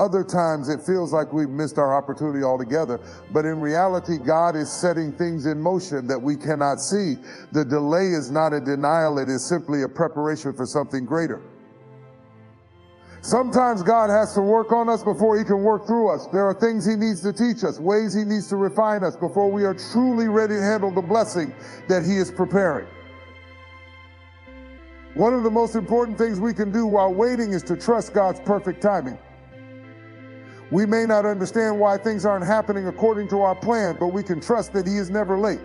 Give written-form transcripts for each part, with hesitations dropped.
Other times it feels like we've missed our opportunity altogether. But in reality, God is setting things in motion that we cannot see. The delay is not a denial. It is simply a preparation for something greater. Sometimes God has to work on us before he can work through us. There are things he needs to teach us, ways he needs to refine us before we are truly ready to handle the blessing that he is preparing. One of the most important things we can do while waiting is to trust God's perfect timing. We may not understand why things aren't happening according to our plan, but we can trust that he is never late.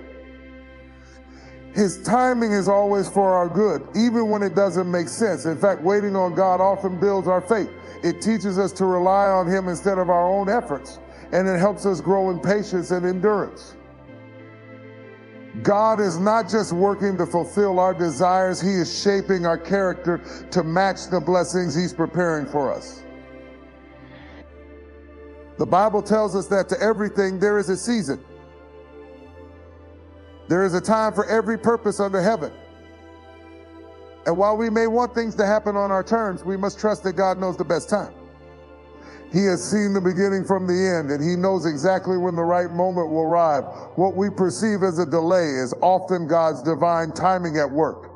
His timing is always for our good, even when it doesn't make sense. In fact, waiting on God often builds our faith. It teaches us to rely on him instead of our own efforts, and it helps us grow in patience and endurance. God is not just working to fulfill our desires, he is shaping our character to match the blessings he's preparing for us. The Bible tells us that to everything there is a season. There is a time for every purpose under heaven. And while we may want things to happen on our terms, we must trust that God knows the best time. He has seen the beginning from the end, and he knows exactly when the right moment will arrive. What we perceive as a delay is often God's divine timing at work.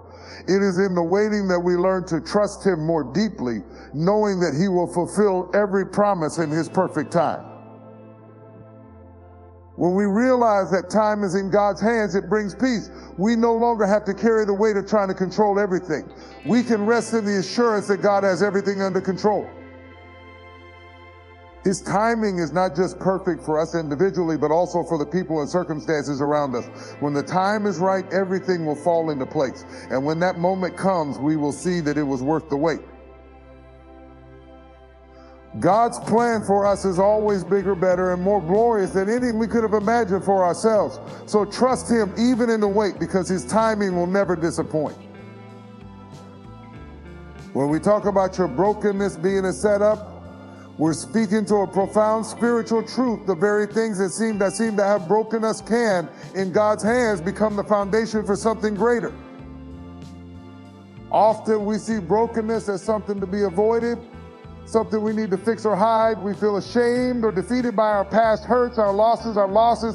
It is in the waiting that we learn to trust him more deeply, knowing that he will fulfill every promise in his perfect time. When we realize that time is in God's hands, it brings peace. We no longer have to carry the weight of trying to control everything. We can rest in the assurance that God has everything under control. His timing is not just perfect for us individually, but also for the people and circumstances around us. When the time is right, everything will fall into place. And when that moment comes, we will see that it was worth the wait. God's plan for us is always bigger, better, and more glorious than anything we could have imagined for ourselves. So trust him even in the wait, because his timing will never disappoint. When we talk about your brokenness being a setup, we're speaking to a profound spiritual truth. The very things that seem to have broken us can, in God's hands, become the foundation for something greater. Often we see brokenness as something to be avoided, something we need to fix or hide. We feel ashamed or defeated by our past hurts, our losses,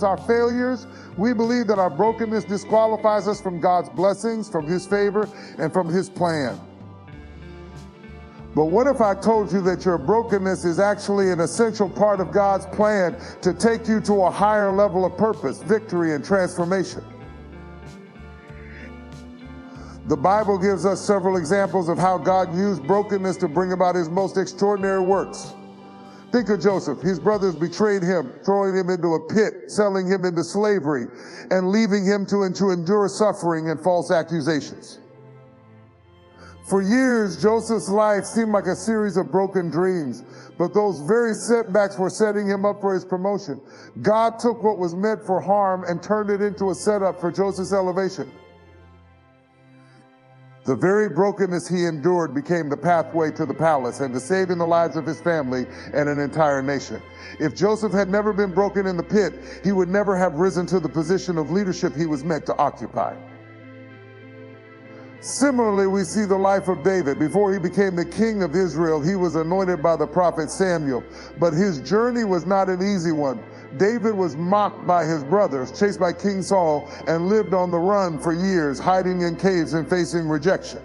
our failures. We believe that our brokenness disqualifies us from God's blessings, from his favor, and from his plan. But what if I told you that your brokenness is actually an essential part of God's plan to take you to a higher level of purpose, victory, and transformation? The Bible gives us several examples of how God used brokenness to bring about his most extraordinary works. Think of Joseph. His brothers betrayed him, throwing him into a pit, selling him into slavery, and leaving him to endure suffering and false accusations. For years, Joseph's life seemed like a series of broken dreams, but those very setbacks were setting him up for his promotion. God took what was meant for harm and turned it into a setup for Joseph's elevation. The very brokenness he endured became the pathway to the palace and to saving the lives of his family and an entire nation. If Joseph had never been broken in the pit, he would never have risen to the position of leadership he was meant to occupy. Similarly, we see the life of David. Before he became the king of Israel, he was anointed by the prophet Samuel. But his journey was not an easy one. David was mocked by his brothers, chased by King Saul, and lived on the run for years, hiding in caves and facing rejection.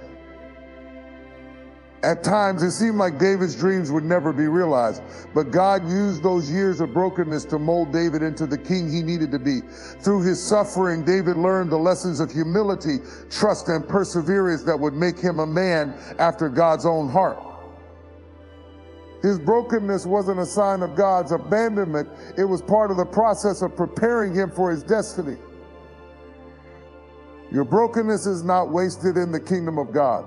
At times, it seemed like David's dreams would never be realized, but God used those years of brokenness to mold David into the king he needed to be. Through his suffering, David learned the lessons of humility, trust, and perseverance that would make him a man after God's own heart. His brokenness wasn't a sign of God's abandonment. It was part of the process of preparing him for his destiny. Your brokenness is not wasted in the kingdom of God.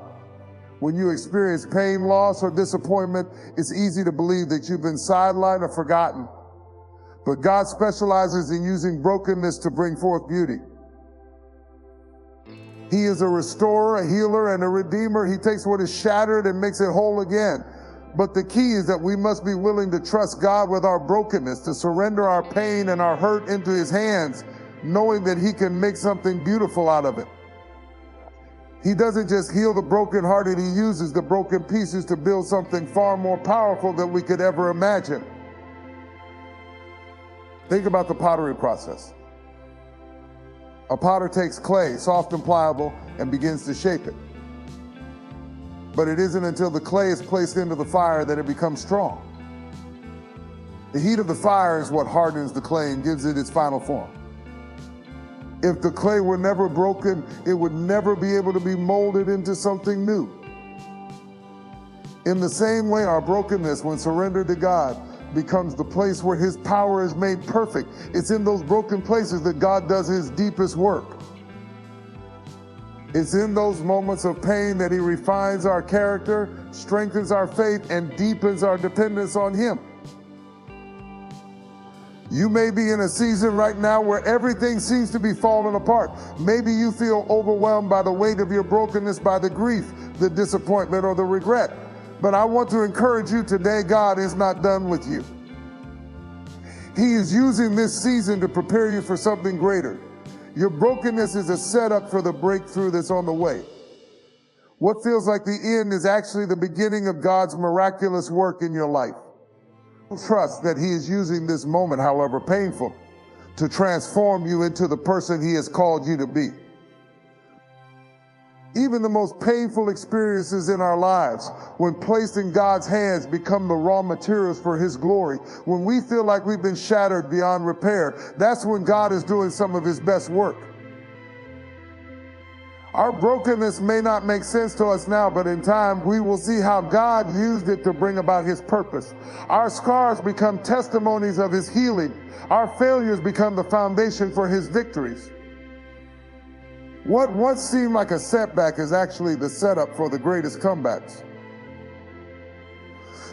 When you experience pain, loss, or disappointment, it's easy to believe that you've been sidelined or forgotten. But God specializes in using brokenness to bring forth beauty. He is a restorer, a healer, and a redeemer. He takes what is shattered and makes it whole again. But the key is that we must be willing to trust God with our brokenness, to surrender our pain and our hurt into his hands, knowing that he can make something beautiful out of it. He doesn't just heal the brokenhearted, he uses the broken pieces to build something far more powerful than we could ever imagine. Think about the pottery process. A potter takes clay, soft and pliable, and begins to shape it. But it isn't until the clay is placed into the fire that it becomes strong. The heat of the fire is what hardens the clay and gives it its final form. If the clay were never broken, it would never be able to be molded into something new. In the same way, our brokenness, when surrendered to God, becomes the place where His power is made perfect. It's in those broken places that God does His deepest work. It's in those moments of pain that He refines our character, strengthens our faith, and deepens our dependence on Him. You may be in a season right now where everything seems to be falling apart. Maybe you feel overwhelmed by the weight of your brokenness, by the grief, the disappointment, or the regret. But I want to encourage you today, God is not done with you. He is using this season to prepare you for something greater. Your brokenness is a setup for the breakthrough that's on the way. What feels like the end is actually the beginning of God's miraculous work in your life. Trust that He is using this moment, however painful, to transform you into the person He has called you to be. Even the most painful experiences in our lives, when placed in God's hands, become the raw materials for His glory. When we feel like we've been shattered beyond repair, that's when God is doing some of His best work. Our brokenness may not make sense to us now, but in time we will see how God used it to bring about His purpose. Our scars become testimonies of His healing. Our failures become the foundation for His victories. What once seemed like a setback is actually the setup for the greatest comebacks.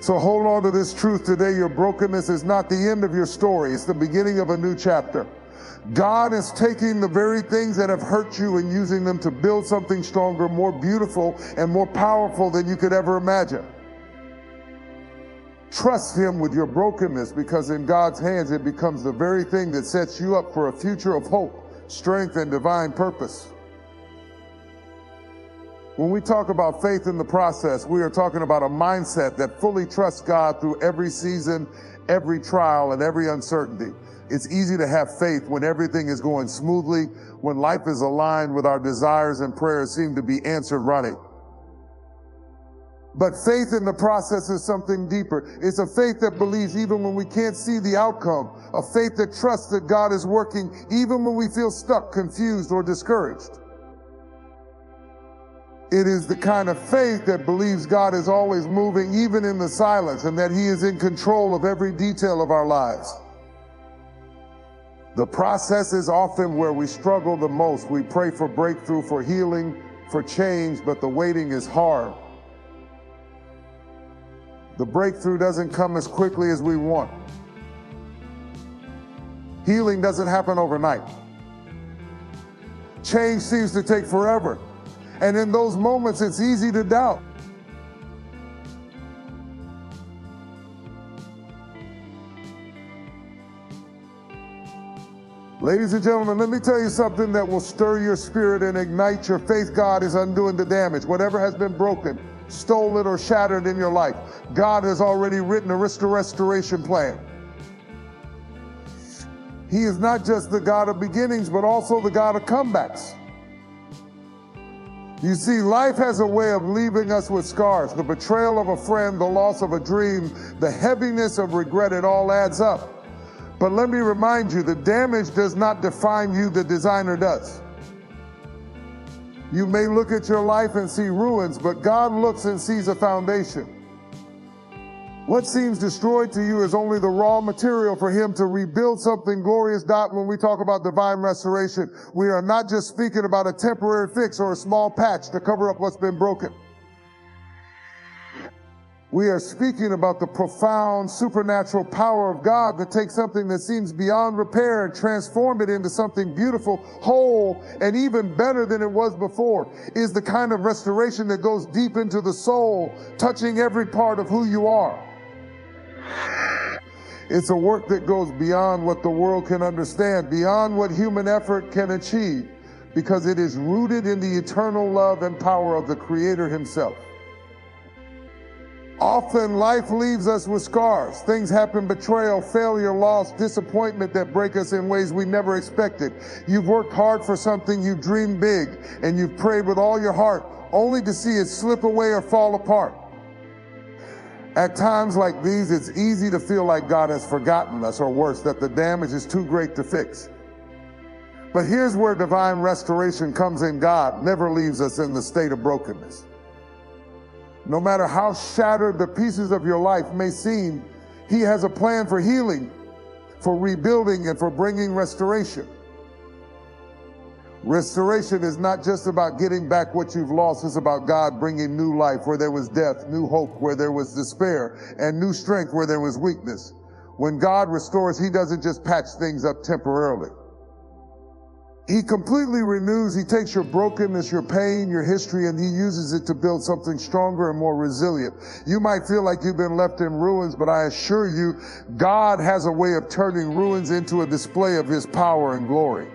So hold on to this truth today. Your brokenness is not the end of your story. It's the beginning of a new chapter. God is taking the very things that have hurt you and using them to build something stronger, more beautiful, and more powerful than you could ever imagine. Trust Him with your brokenness, because in God's hands it becomes the very thing that sets you up for a future of hope, strength, and divine purpose. When we talk about faith in the process, we are talking about a mindset that fully trusts God through every season, every trial, and every uncertainty. It's easy to have faith when everything is going smoothly, when life is aligned with our desires and prayers seem to be answered running. But faith in the process is something deeper. It's a faith that believes even when we can't see the outcome, a faith that trusts that God is working even when we feel stuck, confused, or discouraged. It is the kind of faith that believes God is always moving even in the silence, and that He is in control of every detail of our lives. The process is often where we struggle the most. We pray for breakthrough, for healing, for change, but the waiting is hard. The breakthrough doesn't come as quickly as we want. Healing doesn't happen overnight. Change seems to take forever. And in those moments, it's easy to doubt. Ladies and gentlemen, let me tell you something that will stir your spirit and ignite your faith. God is undoing the damage. Whatever has been broken, stolen, or shattered in your life, God has already written a restoration plan. He is not just the God of beginnings, but also the God of comebacks. You see, life has a way of leaving us with scars. The betrayal of a friend, the loss of a dream, the heaviness of regret, it all adds up. But let me remind you, the damage does not define you, the designer does. You may look at your life and see ruins, but God looks and sees a foundation. What seems destroyed to you is only the raw material for Him to rebuild something glorious. When we talk about divine restoration, we are not just speaking about a temporary fix or a small patch to cover up what's been broken. We are speaking about the profound supernatural power of God that takes something that seems beyond repair and transform it into something beautiful, whole, and even better than it was before. Is the kind of restoration that goes deep into the soul, touching every part of who you are. It's a work that goes beyond what the world can understand, beyond what human effort can achieve. because it is rooted in the eternal love and power of the Creator Himself. Often life leaves us with scars. Things happen, betrayal, failure, loss, disappointment that break us in ways we never expected. You've worked hard for something, you've dreamed big, and you've prayed with all your heart, only to see it slip away or fall apart. At times like these, it's easy to feel like God has forgotten us, or worse, that the damage is too great to fix. But here's where divine restoration comes in. God never leaves us in the state of brokenness. No matter how shattered the pieces of your life may seem, He has a plan for healing, for rebuilding, and for bringing restoration. Restoration is not just about getting back what you've lost. It's about God bringing new life where there was death, new hope where there was despair, and new strength where there was weakness. When God restores, He doesn't just patch things up temporarily. He completely renews. He takes your brokenness, your pain, your history, and He uses it to build something stronger and more resilient. You might feel like you've been left in ruins, but I assure you, God has a way of turning ruins into a display of His power and glory.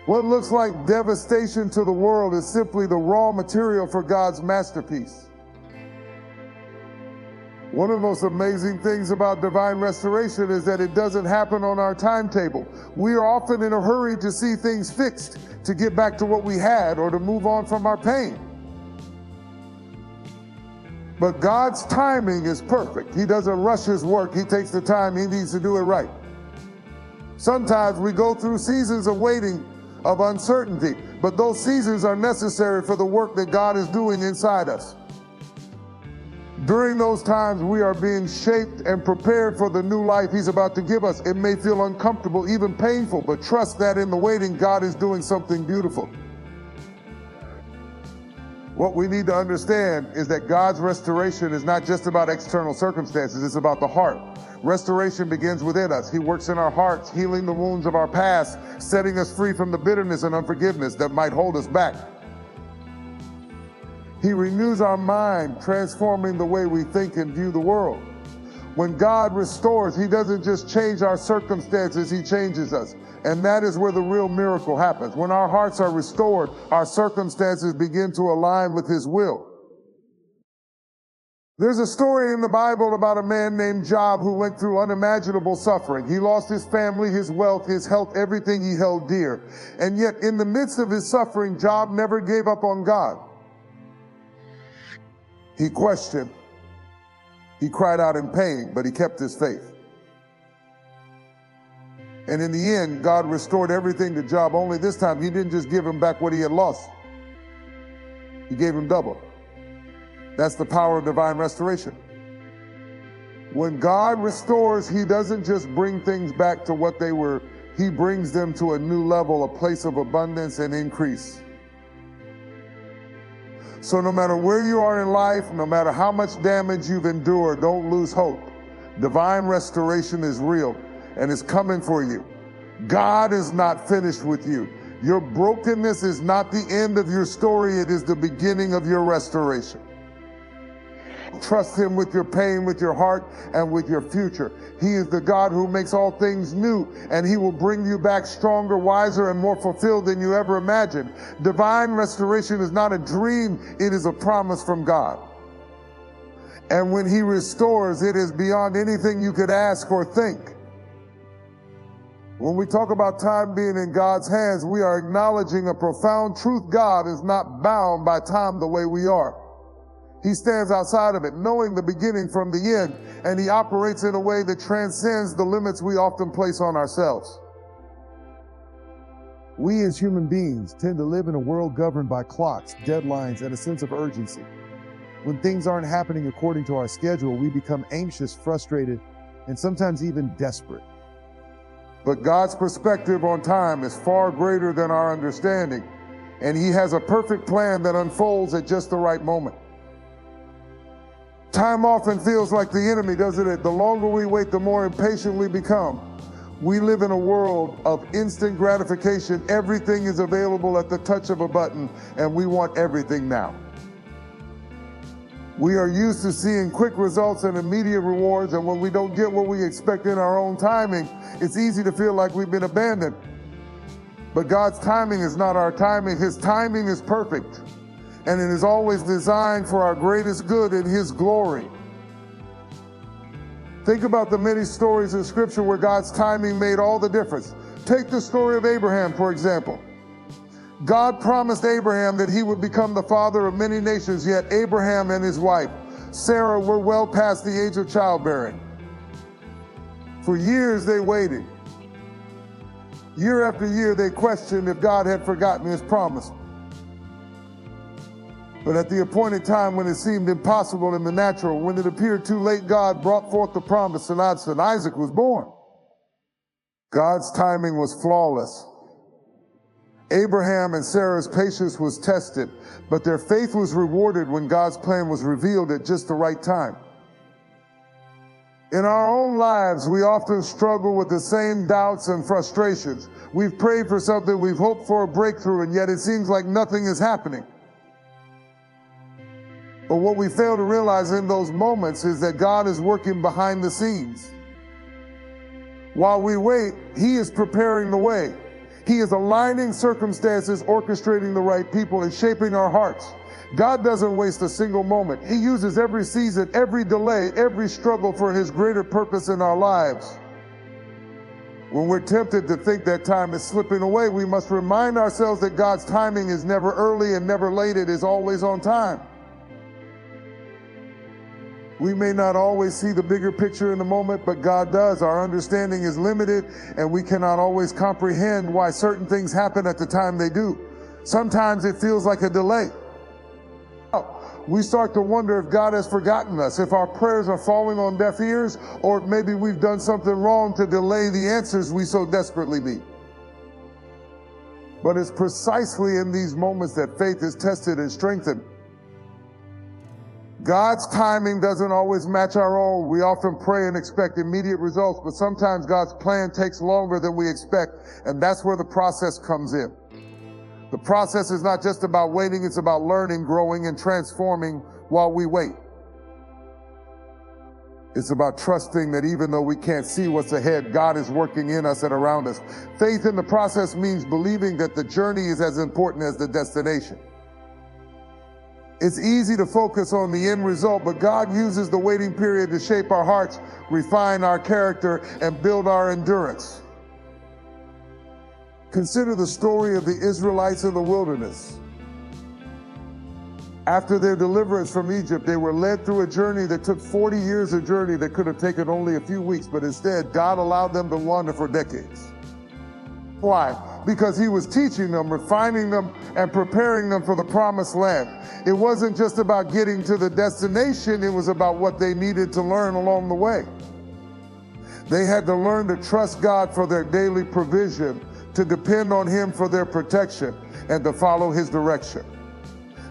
What looks like devastation to the world is simply the raw material for God's masterpiece. One of the most amazing things about divine restoration is that it doesn't happen on our timetable. We are often in a hurry to see things fixed, to get back to what we had, or to move on from our pain. But God's timing is perfect. He doesn't rush His work. He takes the time He needs to do it right. Sometimes we go through seasons of waiting, of uncertainty, but those seasons are necessary for the work that God is doing inside us. During those times, we are being shaped and prepared for the new life He's about to give us. It may feel uncomfortable, even painful, but trust that in the waiting, God is doing something beautiful. What we need to understand is that God's restoration is not just about external circumstances, it's about the heart. Restoration begins within us. He works in our hearts, healing the wounds of our past, setting us free from the bitterness and unforgiveness that might hold us back. He renews our mind, transforming the way we think and view the world. When God restores, He doesn't just change our circumstances, He changes us. And that is where the real miracle happens. When our hearts are restored, our circumstances begin to align with His will. There's a story in the Bible about a man named Job who went through unimaginable suffering. He lost his family, his wealth, his health, everything he held dear. And yet in the midst of his suffering, Job never gave up on God. He questioned. He cried out in pain, but he kept his faith. And in the end, God restored everything to Job. Only this time, He didn't just give him back what he had lost. He gave him double. That's the power of divine restoration. When God restores, He doesn't just bring things back to what they were. He brings them to a new level, a place of abundance and increase. So no matter where you are in life, no matter how much damage you've endured, don't lose hope. Divine restoration is real and is coming for you. God is not finished with you. Your brokenness is not the end of your story. It is the beginning of your restoration. Trust Him with your pain, with your heart, and with your future. He is the God who makes all things new, and He will bring you back stronger, wiser, and more fulfilled than you ever imagined. Divine restoration is not a dream, it is a promise from God. And when He restores, it is beyond anything you could ask or think. When we talk about time being in God's hands, we are acknowledging a profound truth. God is not bound by time the way we are. He stands outside of it, knowing the beginning from the end, and He operates in a way that transcends the limits we often place on ourselves. We as human beings tend to live in a world governed by clocks, deadlines, and a sense of urgency. When things aren't happening according to our schedule, we become anxious, frustrated, and sometimes even desperate. But God's perspective on time is far greater than our understanding, and He has a perfect plan that unfolds at just the right moment. Time often feels like the enemy, doesn't it? The longer we wait, the more impatient we become. We live in a world of instant gratification. Everything is available at the touch of a button, and we want everything now. We are used to seeing quick results and immediate rewards, and when we don't get what we expect in our own timing, it's easy to feel like we've been abandoned. But God's timing is not our timing. His timing is perfect, and it is always designed for our greatest good and His glory. Think about the many stories in Scripture where God's timing made all the difference. Take the story of Abraham, for example. God promised Abraham that he would become the father of many nations, yet Abraham and his wife, Sarah, were well past the age of childbearing. For years they waited. Year after year they questioned if God had forgotten His promise. But at the appointed time, when it seemed impossible in the natural, when it appeared too late, God brought forth the promise, and Isaac was born. God's timing was flawless. Abraham and Sarah's patience was tested, but their faith was rewarded when God's plan was revealed at just the right time. In our own lives, we often struggle with the same doubts and frustrations. We've prayed for something, we've hoped for a breakthrough, and yet it seems like nothing is happening. But what we fail to realize in those moments is that God is working behind the scenes. While we wait, He is preparing the way. He is aligning circumstances, orchestrating the right people, and shaping our hearts. God doesn't waste a single moment. He uses every season, every delay, every struggle for His greater purpose in our lives. When we're tempted to think that time is slipping away, we must remind ourselves that God's timing is never early and never late. It is always on time. We may not always see the bigger picture in the moment, but God does. Our understanding is limited, and we cannot always comprehend why certain things happen at the time they do. Sometimes it feels like a delay. We start to wonder if God has forgotten us, if our prayers are falling on deaf ears, or maybe we've done something wrong to delay the answers we so desperately need. But it's precisely in these moments that faith is tested and strengthened. God's timing doesn't always match our own. We often pray and expect immediate results, but sometimes God's plan takes longer than we expect, and that's where the process comes in. The process is not just about waiting, it's about learning, growing, and transforming while we wait. It's about trusting that even though we can't see what's ahead, God is working in us and around us. Faith in the process means believing that the journey is as important as the destination. It's easy to focus on the end result, but God uses the waiting period to shape our hearts, refine our character, and build our endurance. Consider the story of the Israelites in the wilderness. After their deliverance from Egypt, they were led through a journey that took 40 years, a journey that could have taken only a few weeks, but instead, God allowed them to wander for decades. Why? Because He was teaching them, refining them, and preparing them for the promised land. It wasn't just about getting to the destination, it was about what they needed to learn along the way. They had to learn to trust God for their daily provision, to depend on Him for their protection, and to follow His direction.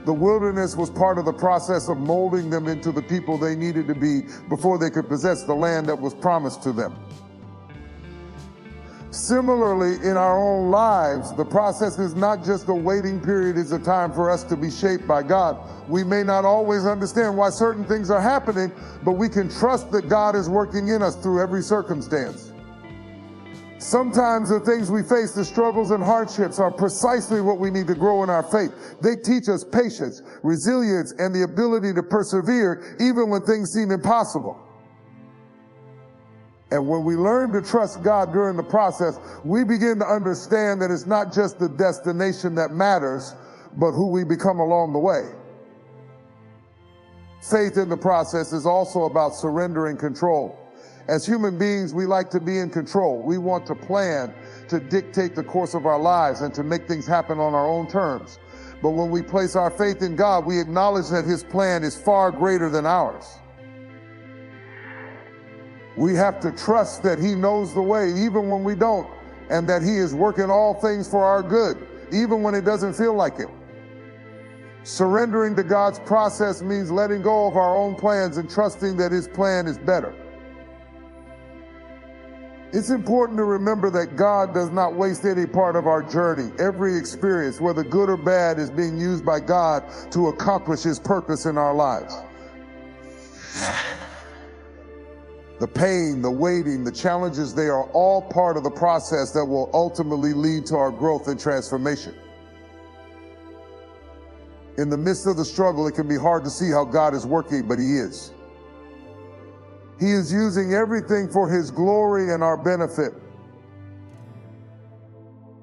The wilderness was part of the process of molding them into the people they needed to be before they could possess the land that was promised to them. Similarly, in our own lives, the process is not just a waiting period, it's a time for us to be shaped by God. We may not always understand why certain things are happening, but we can trust that God is working in us through every circumstance. Sometimes the things we face, the struggles and hardships, are precisely what we need to grow in our faith. They teach us patience, resilience, and the ability to persevere even when things seem impossible. And when we learn to trust God during the process, we begin to understand that it's not just the destination that matters, but who we become along the way. Faith in the process is also about surrendering control. As human beings, we like to be in control. We want to plan, to dictate the course of our lives, and to make things happen on our own terms. But when we place our faith in God, we acknowledge that His plan is far greater than ours. We have to trust that He knows the way, even when we don't, and that He is working all things for our good, even when it doesn't feel like it. Surrendering to God's process means letting go of our own plans and trusting that His plan is better. It's important to remember that God does not waste any part of our journey. Every experience, whether good or bad, is being used by God to accomplish His purpose in our lives. The pain, the waiting, the challenges, they are all part of the process that will ultimately lead to our growth and transformation. In the midst of the struggle, it can be hard to see how God is working, but He is. He is using everything for His glory and our benefit.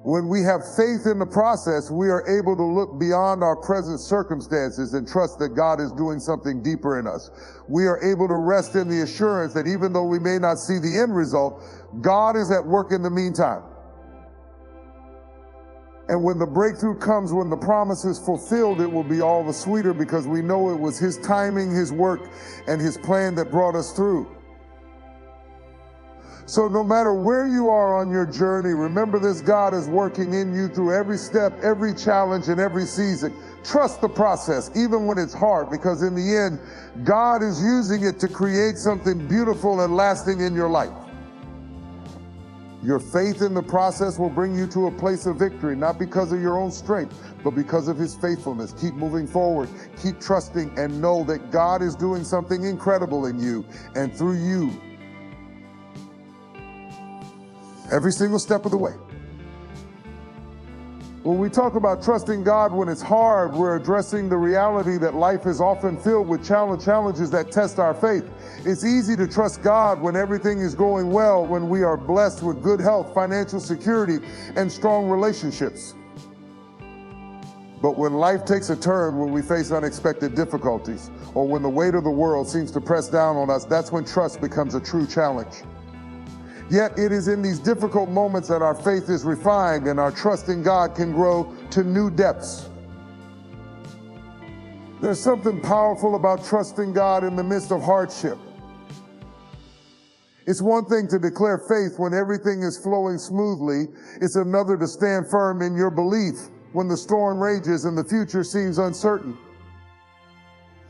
When we have faith in the process, we are able to look beyond our present circumstances and trust that God is doing something deeper in us. We are able to rest in the assurance that even though we may not see the end result, God is at work in the meantime. And when the breakthrough comes, when the promise is fulfilled, it will be all the sweeter because we know it was His timing, His work, and His plan that brought us through. So no matter where you are on your journey, remember this: God is working in you through every step, every challenge, and every season. Trust the process, even when it's hard, because in the end, God is using it to create something beautiful and lasting in your life. Your faith in the process will bring you to a place of victory, not because of your own strength, but because of His faithfulness. Keep moving forward, keep trusting, and know that God is doing something incredible in you and through you every single step of the way. When we talk about trusting God when it's hard, we're addressing the reality that life is often filled with challenges that test our faith. It's easy to trust God when everything is going well, when we are blessed with good health, financial security, and strong relationships. But when life takes a turn, when we face unexpected difficulties, or when the weight of the world seems to press down on us, that's when trust becomes a true challenge. Yet it is in these difficult moments that our faith is refined and our trust in God can grow to new depths. There's something powerful about trusting God in the midst of hardship. It's one thing to declare faith when everything is flowing smoothly. It's another to stand firm in your belief when the storm rages and the future seems uncertain.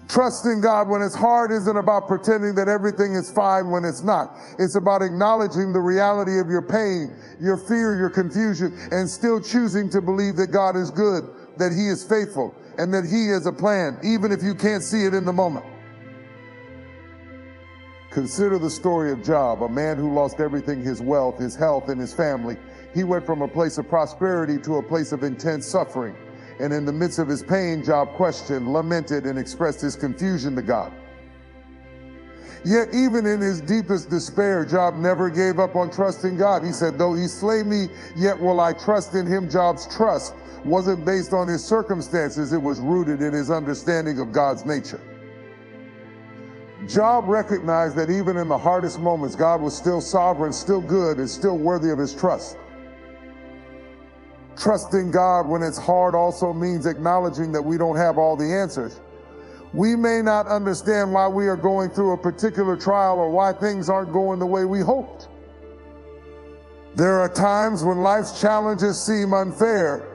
Trusting God when it's hard isn't about pretending that everything is fine when it's not. It's about acknowledging the reality of your pain, your fear, your confusion, and still choosing to believe that God is good, that He is faithful, and that He has a plan, even if you can't see it in the moment. Consider the story of Job, a man who lost everything: his wealth, his health, and his family. He went from a place of prosperity to a place of intense suffering. And in the midst of his pain, Job questioned, lamented, and expressed his confusion to God. Yet even in his deepest despair, Job never gave up on trusting God. He said, though He slay me, yet will I trust in Him. Job's trust wasn't based on his circumstances. It was rooted in his understanding of God's nature. Job recognized that even in the hardest moments, God was still sovereign, still good, and still worthy of his trust. Trusting God when it's hard also means acknowledging that we don't have all the answers. We may not understand why we are going through a particular trial or why things aren't going the way we hoped. There are times when life's challenges seem unfair,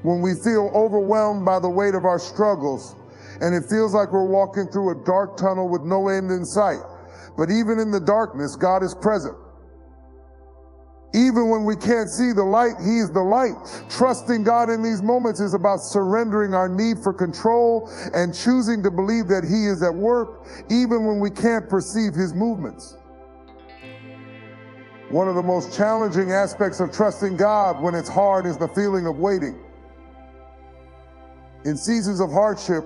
when we feel overwhelmed by the weight of our struggles, and it feels like we're walking through a dark tunnel with no end in sight. But even in the darkness, God is present. Even when we can't see the light, He is the light. Trusting God in these moments is about surrendering our need for control and choosing to believe that He is at work, even when we can't perceive His movements. One of the most challenging aspects of trusting God when it's hard is the feeling of waiting. In seasons of hardship,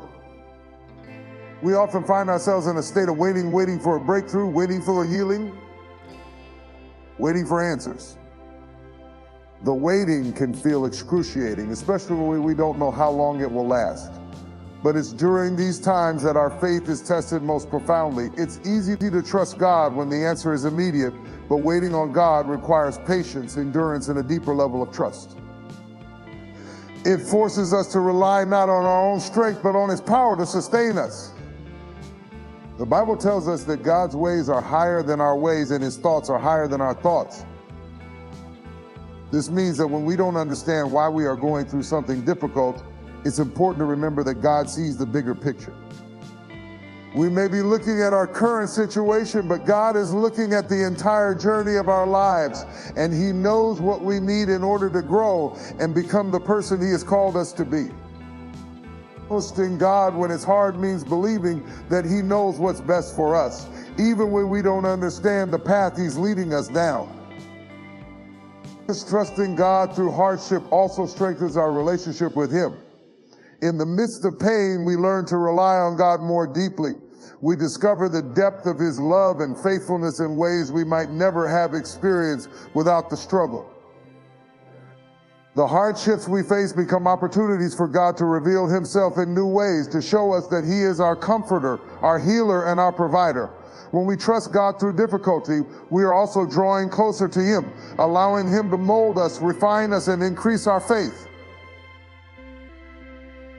we often find ourselves in a state of waiting for a breakthrough, waiting for a healing, waiting for answers. The waiting can feel excruciating, especially when we don't know how long it will last. But it's during these times that our faith is tested most profoundly. It's easy to trust God when the answer is immediate, but waiting on God requires patience, endurance, and a deeper level of trust. It forces us to rely not on our own strength, but on His power to sustain us. The Bible tells us that God's ways are higher than our ways and His thoughts are higher than our thoughts. This means that when we don't understand why we are going through something difficult, it's important to remember that God sees the bigger picture. We may be looking at our current situation, but God is looking at the entire journey of our lives, and He knows what we need in order to grow and become the person He has called us to be. Trusting God when it's hard means believing that He knows what's best for us. even when we don't understand the path he's leading us down. Trusting God through hardship also strengthens our relationship with him. In the midst of pain, we learn to rely on God more deeply. We discover the depth of his love and faithfulness in ways we might never have experienced without the struggle. The hardships we face become opportunities for God to reveal himself in new ways, to show us that he is our comforter, our healer, and our provider. When we trust God through difficulty, we are also drawing closer to him, allowing him to mold us, refine us, and increase our faith.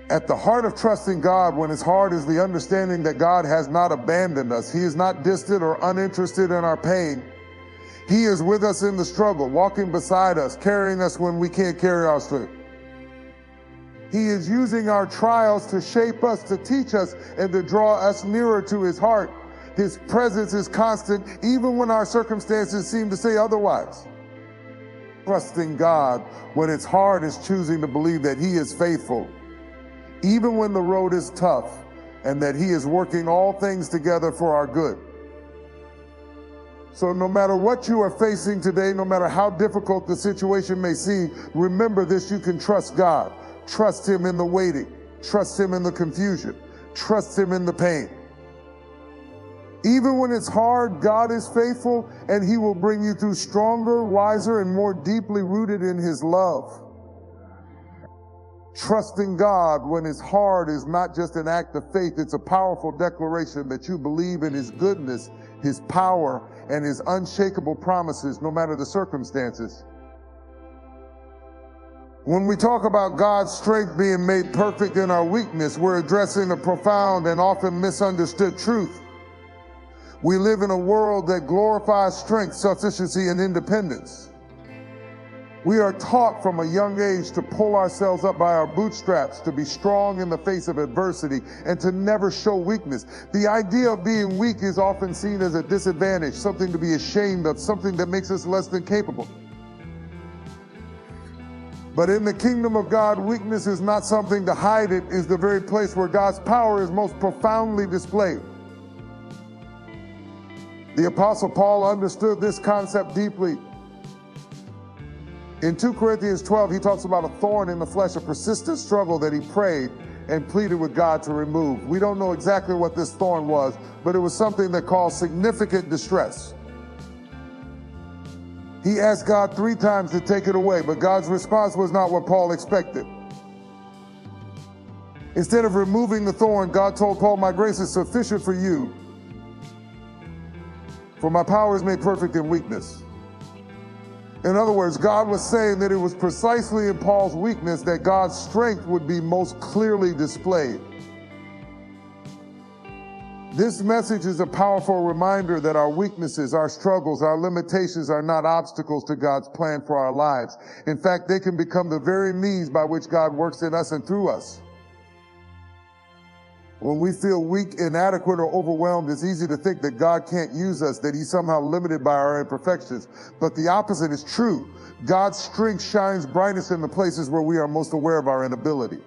At the heart of trusting God when it's hard is the understanding that God has not abandoned us. He is not distant or uninterested in our pain. He is with us in the struggle, walking beside us, carrying us when we can't carry ourselves. He is using our trials to shape us, to teach us, and to draw us nearer to his heart. His presence is constant, even when our circumstances seem to say otherwise. Trusting God when it's hard is choosing to believe that he is faithful, even when the road is tough, and that he is working all things together for our good. So no matter what you are facing today, no matter how difficult the situation may seem, remember this: you can trust God. Trust him in the waiting. Trust him in the confusion. Trust him in the pain. Even when it's hard, God is faithful, and he will bring you through stronger, wiser, and more deeply rooted in his love. Trusting God when it's hard is not just an act of faith, it's a powerful declaration that you believe in his goodness, his power, and his unshakable promises, no matter the circumstances. When we talk about God's strength being made perfect in our weakness, we're addressing a profound and often misunderstood truth. We live in a world that glorifies strength, sufficiency, and independence. We are taught from a young age to pull ourselves up by our bootstraps, to be strong in the face of adversity, and to never show weakness. The idea of being weak is often seen as a disadvantage, something to be ashamed of, something that makes us less than capable. But in the kingdom of God, weakness is not something to hide. It is the very place where God's power is most profoundly displayed. The Apostle Paul understood this concept deeply. In 2 Corinthians 12, he talks about a thorn in the flesh, a persistent struggle that he prayed and pleaded with God to remove. We don't know exactly what this thorn was, but it was something that caused significant distress. He asked God 3 times to take it away, but God's response was not what Paul expected. Instead of removing the thorn, God told Paul, "My grace is sufficient for you, for my power is made perfect in weakness." In other words, God was saying that it was precisely in Paul's weakness that God's strength would be most clearly displayed. This message is a powerful reminder that our weaknesses, our struggles, our limitations are not obstacles to God's plan for our lives. In fact, they can become the very means by which God works in us and through us. When we feel weak, inadequate, or overwhelmed, it's easy to think that God can't use us, that he's somehow limited by our imperfections. But the opposite is true. God's strength shines brightest in the places where we are most aware of our inability.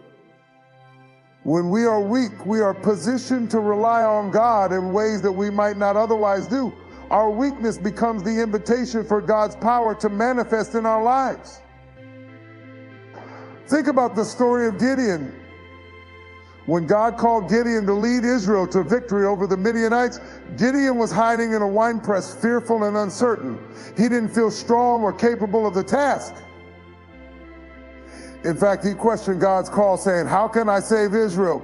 When we are weak, we are positioned to rely on God in ways that we might not otherwise do. Our weakness becomes the invitation for God's power to manifest in our lives. Think about the story of Gideon. When God called Gideon to lead Israel to victory over the Midianites, Gideon was hiding in a winepress, fearful and uncertain. He didn't feel strong or capable of the task. In fact, he questioned God's call, saying, "How can I save Israel?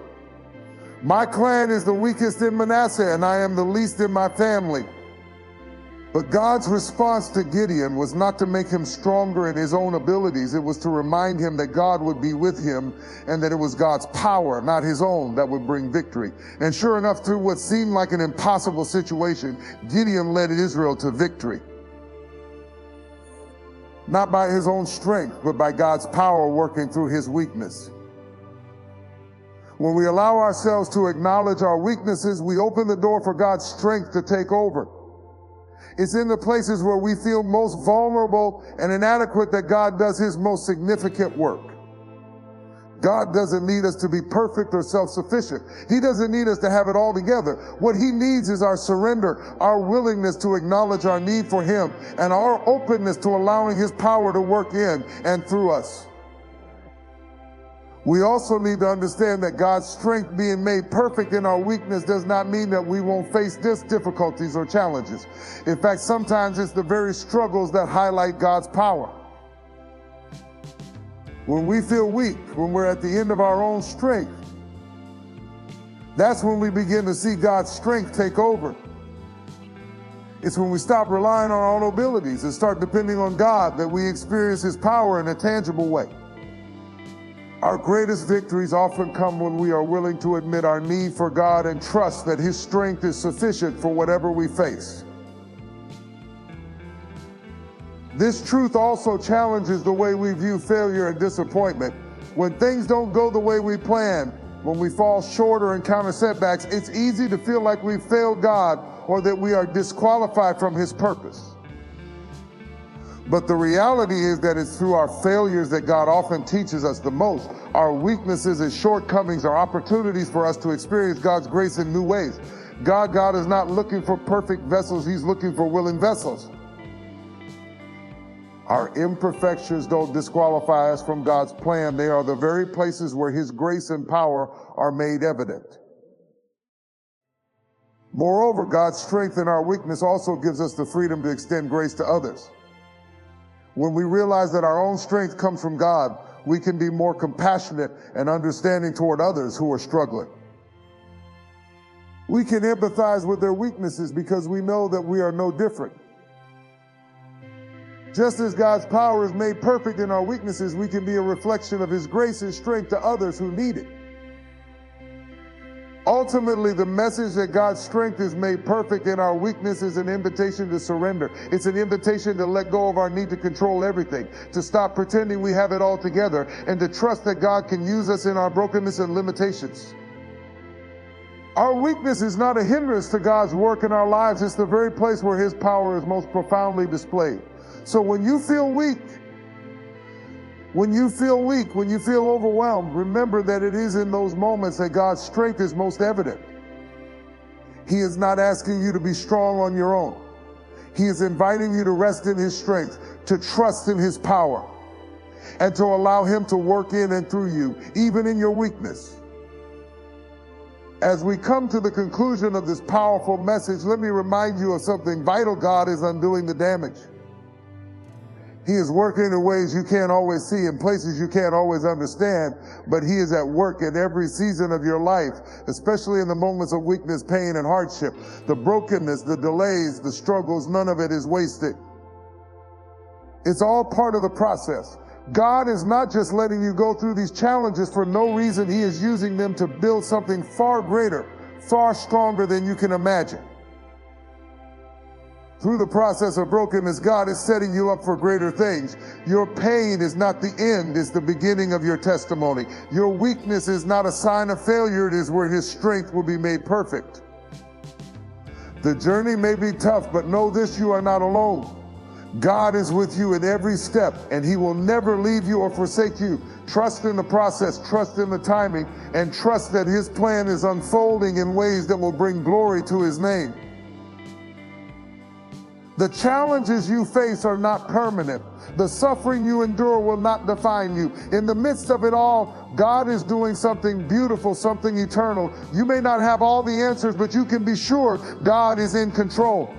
My clan is the weakest in Manasseh, and I am the least in my family." But God's response to Gideon was not to make him stronger in his own abilities. It was to remind him that God would be with him and that it was God's power, not his own, that would bring victory. And sure enough, through what seemed like an impossible situation, Gideon led Israel to victory. Not by his own strength, but by God's power working through his weakness. When we allow ourselves to acknowledge our weaknesses, we open the door for God's strength to take over. It's in the places where we feel most vulnerable and inadequate that God does his most significant work. God doesn't need us to be perfect or self-sufficient. He doesn't need us to have it all together. What he needs is our surrender, our willingness to acknowledge our need for him, and our openness to allowing his power to work in and through us. We also need to understand that God's strength being made perfect in our weakness does not mean that we won't face difficulties or challenges. In fact, sometimes it's the very struggles that highlight God's power. When we feel weak, when we're at the end of our own strength, that's when we begin to see God's strength take over. It's when we stop relying on our own abilities and start depending on God that we experience his power in a tangible way. Our greatest victories often come when we are willing to admit our need for God and trust that his strength is sufficient for whatever we face. This truth also challenges the way we view failure and disappointment. When things don't go the way we plan, when we fall short or encounter setbacks, it's easy to feel like we've failed God or that we are disqualified from his purpose. But the reality is that it's through our failures that God often teaches us the most. Our weaknesses and shortcomings are opportunities for us to experience God's grace in new ways. God is not looking for perfect vessels. He's looking for willing vessels. Our imperfections don't disqualify us from God's plan. They are the very places where his grace and power are made evident. Moreover, God's strength in our weakness also gives us the freedom to extend grace to others. When we realize that our own strength comes from God, we can be more compassionate and understanding toward others who are struggling. We can empathize with their weaknesses because we know that we are no different. Just as God's power is made perfect in our weaknesses, we can be a reflection of his grace and strength to others who need it. Ultimately, the message that God's strength is made perfect in our weakness is an invitation to surrender. It's an invitation to let go of our need to control everything, to stop pretending we have it all together, and to trust that God can use us in our brokenness and limitations. Our weakness is not a hindrance to God's work in our lives. It's the very place where his power is most profoundly displayed. So when you feel weak, when you feel overwhelmed, remember that it is in those moments that God's strength is most evident. He is not asking you to be strong on your own. He is inviting you to rest in his strength, to trust in his power, and to allow him to work in and through you, even in your weakness. As we come to the conclusion of this powerful message, let me remind you of something vital. God is undoing the damage. He is working in ways you can't always see, in places you can't always understand, but he is at work in every season of your life, especially in the moments of weakness, pain, and hardship. The brokenness, the delays, the struggles, none of it is wasted. It's all part of the process. God is not just letting you go through these challenges for no reason. He is using them to build something far greater, far stronger than you can imagine. Through the process of brokenness, God is setting you up for greater things. Your pain is not the end, it's the beginning of your testimony. Your weakness is not a sign of failure, it is where his strength will be made perfect. The journey may be tough, but know this, you are not alone. God is with you in every step, and he will never leave you or forsake you. Trust in the process, trust in the timing, and trust that his plan is unfolding in ways that will bring glory to his name. The challenges you face are not permanent. The suffering you endure will not define you. In the midst of it all, God is doing something beautiful, something eternal. You may not have all the answers, but you can be sure God is in control.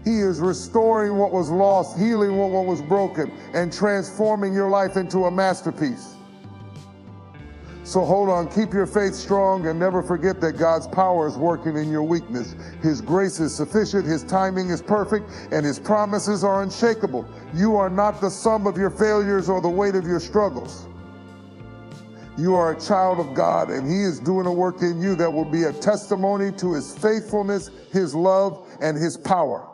He is restoring what was lost, healing what was broken, and transforming your life into a masterpiece. So hold on, keep your faith strong, and never forget that God's power is working in your weakness. His grace is sufficient, his timing is perfect, and his promises are unshakable. You are not the sum of your failures or the weight of your struggles. You are a child of God, and he is doing a work in you that will be a testimony to his faithfulness, his love, and his power.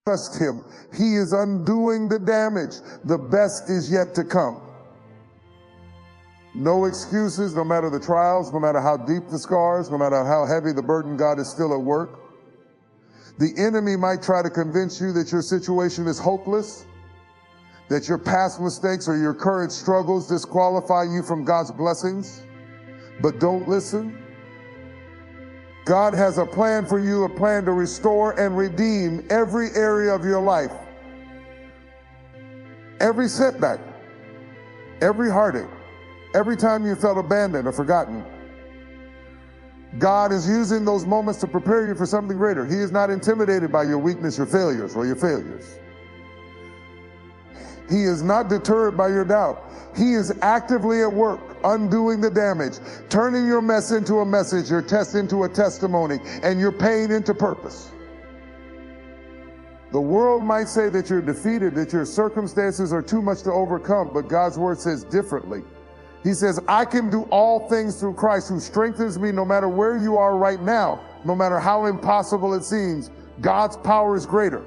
Trust him. He is undoing the damage. The best is yet to come. No excuses, no matter the trials, no matter how deep the scars, no matter how heavy the burden, God is still at work. The enemy might try to convince you that your situation is hopeless, that your past mistakes or your current struggles disqualify you from God's blessings, but don't listen? God has a plan for you, a plan to restore and redeem every area of your life. Every setback, every heartache, every time you felt abandoned or forgotten. God is using those moments to prepare you for something greater. He is not intimidated by your weakness, your failures, or your failures. He is not deterred by your doubt. He is actively at work, undoing the damage, turning your mess into a message, your test into a testimony, and your pain into purpose. The world might say that you're defeated, that your circumstances are too much to overcome, but God's word says differently. He says, I can do all things through Christ who strengthens me. No matter where you are right now, no matter how impossible it seems, God's power is greater.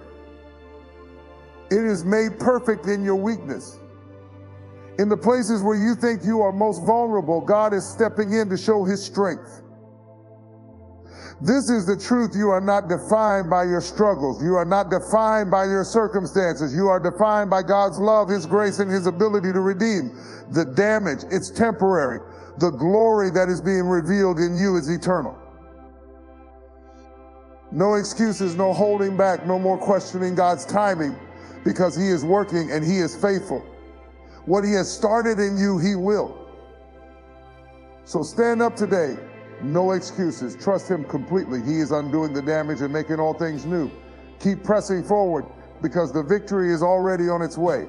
It is made perfect in your weakness. In the places where you think you are most vulnerable, God is stepping in to show his strength. This is the truth. You are not defined by your struggles. You are not defined by your circumstances. You are defined by God's love, his grace, and his ability to redeem. The damage, it's temporary. The glory that is being revealed in you is eternal. No excuses, no holding back, no more questioning God's timing, because he is working and he is faithful. What he has started in you, he will. So stand up today. No excuses. Trust him completely. He is undoing the damage and making all things new. Keep pressing forward because the victory is already on its way.